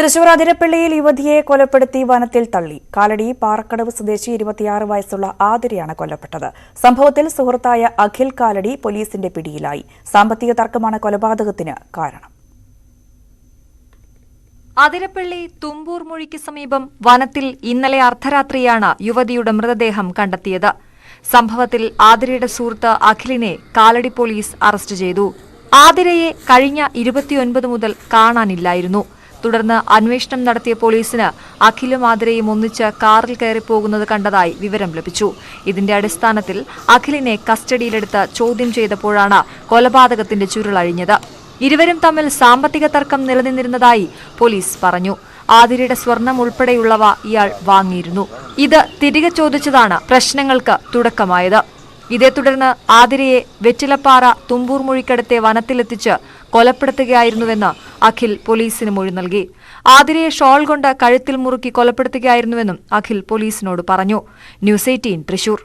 തൃശൂർ അതിരപ്പള്ളിയിൽ യുവതിയെ കൊലപ്പെടുത്തി വനത്തിൽ തള്ളി. കാലടി പാറക്കടവ് സ്വദേശി 26 വയസ്സുള്ള ആതിരയാണ് കൊല്ലപ്പെട്ടത്. സംഭവത്തിൽ സുഹൃത്തായ അഖിൽ കാലടി പോലീസിന്റെ പിടിയിലായി. സാമ്പത്തിക തർക്കമാണ് കൊലപാതകത്തിന് കാരണം. അതിരപ്പള്ളി തുമ്പൂർ മൊഴിക്ക് സമീപം വനത്തിൽ ഇന്നലെ അർദ്ധരാത്രിയാണ് യുവതിയുടെ മൃതദേഹം കണ്ടെത്തിയത്. സംഭവത്തിൽ ആതിരയുടെ സുഹൃത്ത് അഖിലിനെ കാലടി പോലീസ് അറസ്റ്റ് ചെയ്തു. ആതിരയെ കഴിഞ്ഞ 29 മുതൽ കാണാനില്ലായിരുന്നു. തുടർന്ന് അന്വേഷണം നടത്തിയ പോലീസിന് അഖിലും ആതിരയും ഒന്നിച്ച് കാറിൽ കയറിപ്പോകുന്നത് കണ്ടതായി വിവരം ലഭിച്ചു. ഇതിന്റെ അടിസ്ഥാനത്തിൽ അഖിലിനെ കസ്റ്റഡിയിലെടുത്ത് ചോദ്യം ചെയ്തപ്പോഴാണ് കൊലപാതകത്തിന്റെ ചുരുളഴിഞ്ഞത്. ഇരുവരും തമ്മിൽ സാമ്പത്തിക തർക്കം നിലനിന്നിരുന്നതായി പോലീസ് പറഞ്ഞു. ആതിരയുടെ സ്വർണം ഉൾപ്പെടെയുള്ളവ ഇയാൾ വാങ്ങിയിരുന്നു. ഇത് തിരികെ ചോദിച്ചതാണ് പ്രശ്നങ്ങൾക്ക് തുടക്കമായത്. ഇതേ തുടർന്ന് ആതിരയെ വെറ്റിലപ്പാറ തുമ്പൂർ മൊഴിക്കടുത്തെ വനത്തിലെത്തിച്ച് കൊലപ്പെടുത്തുകയായിരുന്നുവെന്ന് അഖിൽ പോലീസിന് മൊഴി നൽകി. ആതിരയെ ഷോൾ കൊണ്ട് കഴുത്തിൽ മുറുക്കി കൊലപ്പെടുത്തുകയായിരുന്നുവെന്നും അഖിൽ പോലീസിനോട് പറഞ്ഞു. ന്യൂസ് 18 തൃശൂർ.